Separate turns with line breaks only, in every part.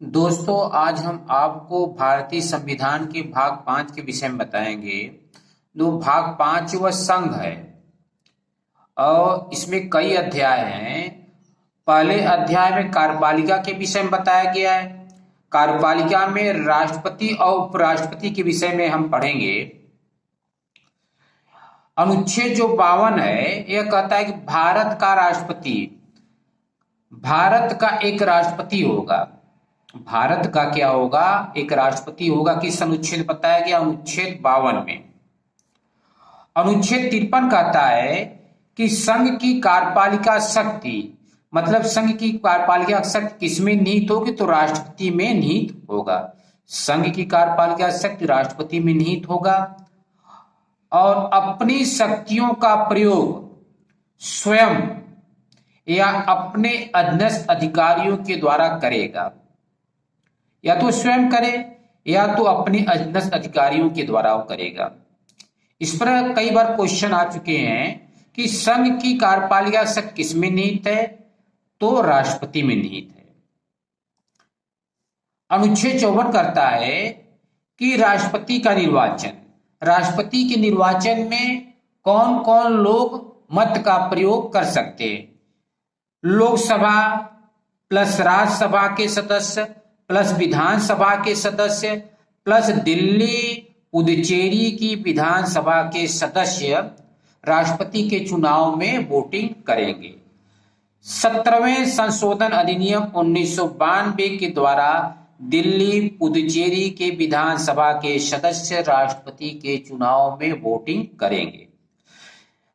दोस्तों, आज हम आपको भारतीय संविधान के भाग 5 के विषय में बताएंगे। जो भाग 5 वह संघ है और इसमें कई अध्याय हैं। पहले अध्याय में कार्यपालिका के विषय में बताया गया है। कार्यपालिका में राष्ट्रपति और उपराष्ट्रपति के विषय में हम पढ़ेंगे। अनुच्छेद जो 52 है यह कहता है कि भारत का एक राष्ट्रपति होगा। भारत का क्या होगा? एक राष्ट्रपति होगा। किस अनुच्छेद बताया गया? अनुच्छेद 52 में। अनुच्छेद 53 कहता है कि संघ की कार्यपालिका शक्ति, मतलब संघ की कार्यपालिका शक्ति किसमें निहित होगी? तो राष्ट्रपति में निहित होगा। संघ की कार्यपालिका शक्ति राष्ट्रपति में निहित होगा और अपनी शक्तियों का प्रयोग स्वयं या अपने अधीनस्थ अधिकारियों के द्वारा करेगा। या तो स्वयं करे या तो अपने अधीनस्थ अधिकारियों के द्वारा करेगा। इस पर कई बार क्वेश्चन आ चुके हैं कि संघ की कार्यपालिका शक्ति किसमें निहित है? तो राष्ट्रपति में निहित है। अनुच्छेद 54 करता है कि राष्ट्रपति के निर्वाचन में कौन कौन लोग मत का प्रयोग कर सकते हैं? लोकसभा प्लस राज्यसभा के सदस्य प्लस विधानसभा के सदस्य प्लस दिल्ली पुदुचेरी की विधानसभा के सदस्य राष्ट्रपति के चुनाव में वोटिंग करेंगे। 17वें संशोधन अधिनियम 1992 के द्वारा दिल्ली पुदुचेरी के विधानसभा के सदस्य राष्ट्रपति के चुनाव में वोटिंग करेंगे।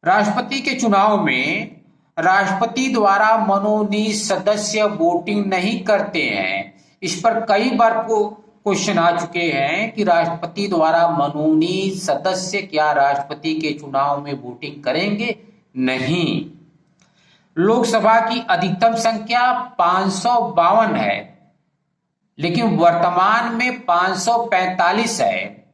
राष्ट्रपति के चुनाव में राष्ट्रपति द्वारा मनोनीत सदस्य वोटिंग नहीं करते हैं। इस पर कई बार क्वेश्चन आ चुके हैं कि राष्ट्रपति द्वारा मनोनीत सदस्य क्या राष्ट्रपति के चुनाव में वोटिंग करेंगे? नहीं। लोकसभा की अधिकतम संख्या 552 है, लेकिन वर्तमान में 545 है।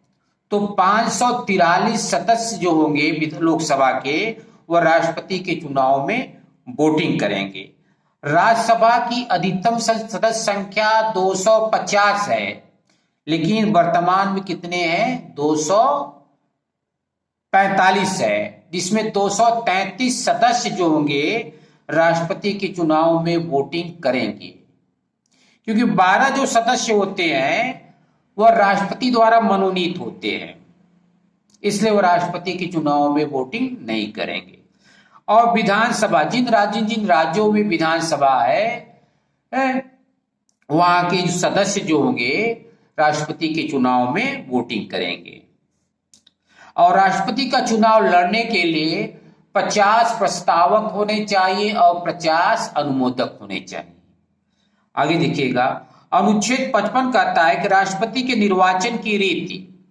तो 543 सदस्य जो होंगे लोकसभा के, वह राष्ट्रपति के चुनाव में वोटिंग करेंगे। राज्यसभा की अधिकतम सदस्य संख्या 250 है, लेकिन वर्तमान में कितने हैं? 245 है, जिसमें 233 सदस्य जो होंगे राष्ट्रपति के चुनाव में वोटिंग करेंगे। क्योंकि 12 जो सदस्य होते हैं वह राष्ट्रपति द्वारा मनोनीत होते हैं, इसलिए वह राष्ट्रपति के चुनाव में वोटिंग नहीं करेंगे। और विधानसभा, जिन राज्यों में विधानसभा है, वहां के जो सदस्य जो होंगे राष्ट्रपति के चुनाव में वोटिंग करेंगे। और राष्ट्रपति का चुनाव लड़ने के लिए 50 प्रस्तावक होने चाहिए और 50 अनुमोदक होने चाहिए। आगे देखिएगा, अनुच्छेद 55 कहता है कि राष्ट्रपति के निर्वाचन की रीति।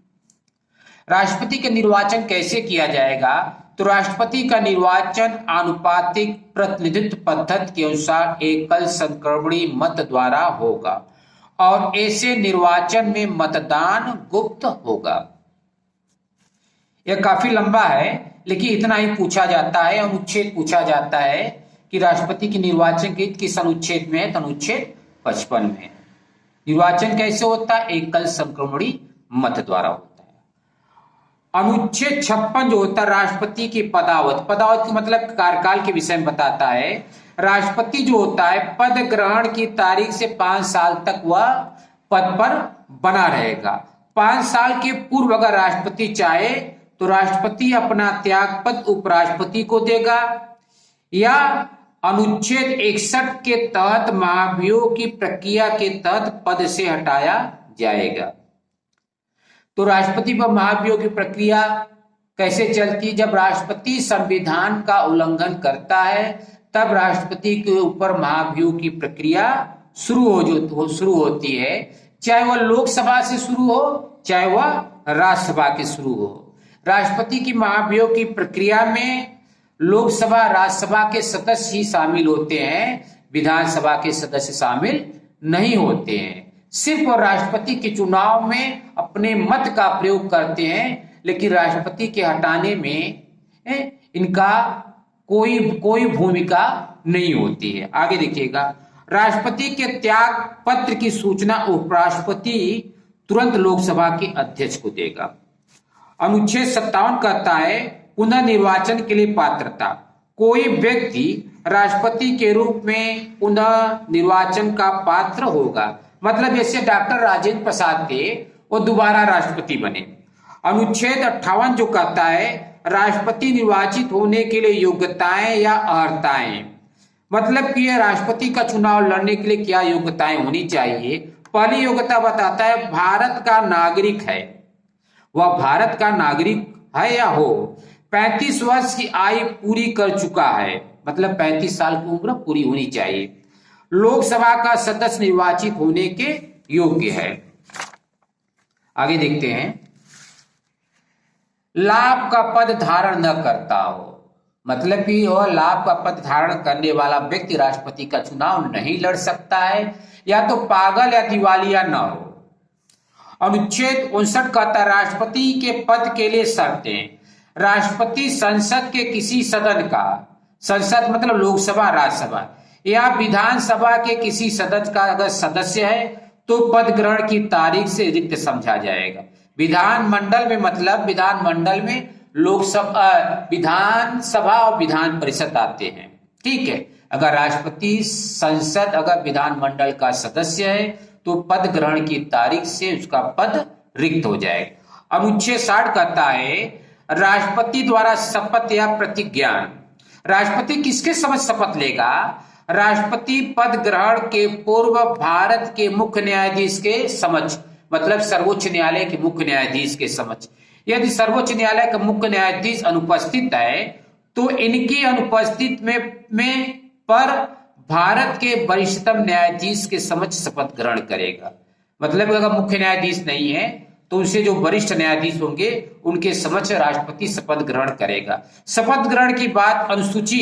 राष्ट्रपति का निर्वाचन कैसे किया जाएगा? तो राष्ट्रपति का निर्वाचन आनुपातिक प्रतिनिधित्व पद्धति के अनुसार एकल संक्रमणीय मत द्वारा होगा और ऐसे निर्वाचन में मतदान गुप्त होगा। यह काफी लंबा है, लेकिन इतना ही पूछा जाता है। अनुच्छेद पूछा जाता है कि राष्ट्रपति के निर्वाचन की किस अनुच्छेद में है? तो अनुच्छेद 55 में। निर्वाचन कैसे होता है? एकल संक्रमणीय मत द्वारा होता है। अनुच्छेद 56 जो होता है राष्ट्रपति की पदावधि का मतलब कार्यकाल के विषय में बताता है। राष्ट्रपति जो होता है पद ग्रहण की तारीख से 5 साल तक वह पद पर बना रहेगा। 5 साल के पूर्व अगर राष्ट्रपति चाहे तो राष्ट्रपति अपना त्याग पद उपराष्ट्रपति को देगा, या अनुच्छेद 61 के तहत महाभियोग की प्रक्रिया के तहत पद से हटाया जाएगा। तो राष्ट्रपति पर महाभियोग की प्रक्रिया कैसे चलती? जब राष्ट्रपति संविधान का उल्लंघन करता है तब राष्ट्रपति के ऊपर महाभियोग की प्रक्रिया शुरू होती है, चाहे वह लोकसभा से शुरू हो चाहे वह राज्यसभा के शुरू हो। राष्ट्रपति की महाभियोग की प्रक्रिया में लोकसभा राज्यसभा के सदस्य ही शामिल होते हैं, विधानसभा के सदस्य शामिल नहीं होते हैं। सिर्फ राष्ट्रपति के चुनाव में अपने मत का प्रयोग करते हैं, लेकिन राष्ट्रपति के हटाने में इनका कोई भूमिका नहीं होती है। आगे देखिएगा, राष्ट्रपति के त्याग पत्र की सूचना उपराष्ट्रपति तुरंत लोकसभा के अध्यक्ष को देगा। अनुच्छेद 57 कहता है पुनर्निर्वाचन के लिए पात्रता। कोई व्यक्ति राष्ट्रपति के रूप में पुनः निर्वाचन का पात्र होगा, मतलब जैसे डॉक्टर राजेंद्र प्रसाद थे वो दोबारा राष्ट्रपति बने। अनुच्छेद 58 जो कहता है राष्ट्रपति निर्वाचित होने के लिए योग्यताएं या अर्हताएं, मतलब कि यह राष्ट्रपति का चुनाव लड़ने के लिए क्या योग्यताएं होनी चाहिए। पहली योग्यता बताता है भारत का नागरिक है, वह भारत का नागरिक है या हो, 35 वर्ष की आयु पूरी कर चुका है, मतलब 35 साल की उम्र पूरी होनी चाहिए, लोकसभा का सदस्य निर्वाचित होने के योग्य है। आगे देखते हैं, लाभ का पद धारण न करता हो, मतलब कि वह लाभ का पद धारण करने वाला व्यक्ति राष्ट्रपति का चुनाव नहीं लड़ सकता है, या तो पागल या दिवालिया न हो। अनुच्छेद 59 कहता राष्ट्रपति के पद के लिए शर्तें। राष्ट्रपति संसद के किसी सदन का, संसद मतलब लोकसभा राज्यसभा, या विधानसभा के किसी सदस्य का अगर सदस्य है तो पद ग्रहण की तारीख से रिक्त समझा जाएगा। विधानमंडल में मतलब विधानमंडल में लोकसभा, विधानसभा और विधान परिषद आते हैं, ठीक है। अगर राष्ट्रपति संसद अगर विधानमंडल का सदस्य है तो पद ग्रहण की तारीख से उसका पद रिक्त हो जाएगा। अनुच्छेद 60 कहता है राष्ट्रपति द्वारा शपथ या प्रतिज्ञान। राष्ट्रपति किसके समक्ष शपथ लेगा? राष्ट्रपति पद ग्रहण के पूर्व भारत के मुख्य न्यायाधीश के समक्ष, मतलब सर्वोच्च न्यायालय के मुख्य न्यायाधीश के समक्ष। यदि सर्वोच्च न्यायालय का मुख्य न्यायाधीश अनुपस्थित है तो इनकी अनुपस्थित में पर भारत के वरिष्ठतम न्यायाधीश के समक्ष शपथ ग्रहण करेगा। मतलब अगर मुख्य न्यायाधीश नहीं है तो उनसे जो वरिष्ठ न्यायाधीश होंगे उनके समक्ष राष्ट्रपति शपथ ग्रहण करेगा। शपथ ग्रहण की बात अनुसूची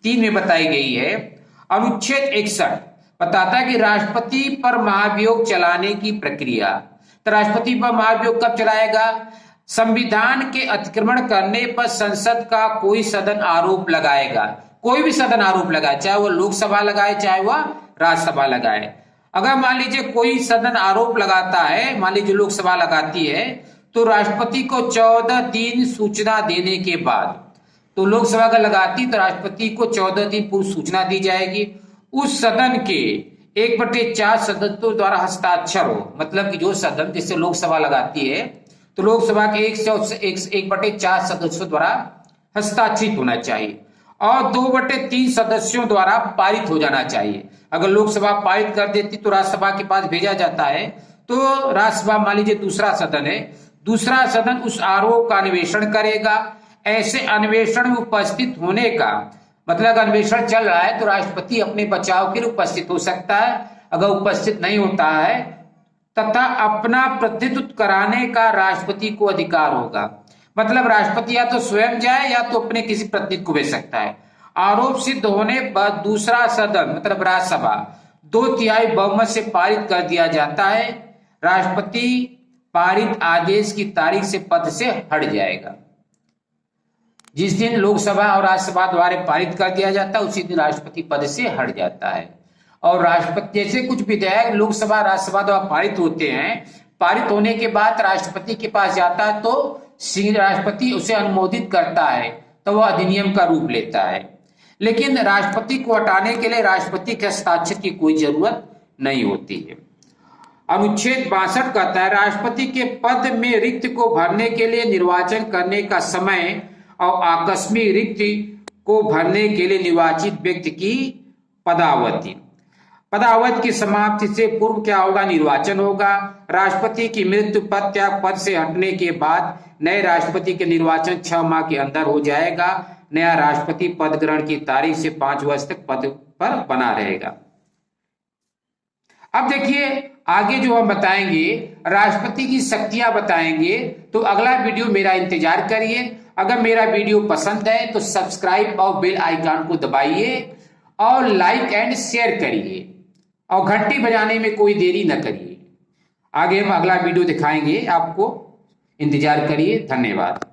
3 में बताई गई है। अनुच्छेद 61 बताता है कि राष्ट्रपति पर महाभियोग चलाने की प्रक्रिया। तो राष्ट्रपति पर महाभियोग कब चलाएगा? संविधान के अतिक्रमण करने पर संसद का कोई सदन आरोप लगाएगा, कोई भी सदन आरोप लगाए, चाहे वह लोकसभा लगाए चाहे वह राज्यसभा लगाए। अगर मान लीजिए कोई सदन आरोप लगाता है, मान लीजिए लोकसभा लगाती है, तो राष्ट्रपति को 14 दिन सूचना देने के बाद, तो लोकसभा का लगाती तो राष्ट्रपति को 14 दिन पूर्व सूचना दी जाएगी। उस सदन के 1/4 सदस्यों द्वारा हस्ताक्षर हो, मतलब कि जो सदन जैसे लोकसभा लगाती है तो लोकसभा के 1/4 सदस्यों द्वारा हस्ताक्षरित होना चाहिए और 2/3 सदस्यों द्वारा पारित हो जाना चाहिए। अगर लोकसभा पारित कर देती तो राज्यसभा के पास भेजा जाता है, तो राज्यसभा मान लीजिए दूसरा सदन है, दूसरा सदन उस आरोप का अन्वेषण करेगा। ऐसे अन्वेषण में उपस्थित होने का मतलब अन्वेषण चल रहा है तो राष्ट्रपति अपने बचाव के लिए उपस्थित हो सकता है। अगर उपस्थित नहीं होता है तथा अपना प्रतिनिधित्व कराने का राष्ट्रपति को अधिकार होगा। मतलब राष्ट्रपति या तो स्वयं जाए या तो अपने किसी प्रतिनिधि को भेज सकता है। आरोप सिद्ध होने पर दूसरा सदन मतलब राज्यसभा 2/3 बहुमत से पारित कर दिया जाता है। राष्ट्रपति पारित आदेश की तारीख से पद से हट जाएगा। जिस दिन लोकसभा और राज्यसभा द्वारा पारित कर दिया जाता है उसी दिन राष्ट्रपति पद से हट जाता है। और राष्ट्रपति जैसे कुछ विधेयक लोकसभा राज्यसभा द्वारा पारित होते हैं, पारित होने के बाद राष्ट्रपति के पास जाता है तो राष्ट्रपति उसे अनुमोदित करता है तो वह अधिनियम का रूप लेता है। लेकिन राष्ट्रपति को हटाने के लिए राष्ट्रपति के हस्ताक्षर की कोई जरूरत नहीं होती है। अनुच्छेद 62 कहता है राष्ट्रपति के पद में रिक्त को भरने के लिए निर्वाचन करने का समय और आकस्मिक रिक्ति को भरने के लिए निर्वाचित व्यक्ति की पदावधि। पदावधि की समाप्ति से पूर्व क्या होगा? निर्वाचन होगा। राष्ट्रपति की मृत्यु पद त्याग पद से हटने के बाद नए राष्ट्रपति के निर्वाचन 6 माह के अंदर हो जाएगा। नया राष्ट्रपति पद ग्रहण की तारीख से 5 वर्ष तक पद पर बना रहेगा। अब देखिए आगे जो हम बताएंगे राष्ट्रपति की शक्तियां बताएंगे, तो अगला वीडियो मेरा इंतजार करिए। अगर मेरा वीडियो पसंद है तो सब्सक्राइब और बेल आइकन को दबाइए और लाइक एंड शेयर करिए और घंटी बजाने में कोई देरी न करिए। आगे हम अगला वीडियो दिखाएंगे आपको, इंतजार करिए। धन्यवाद।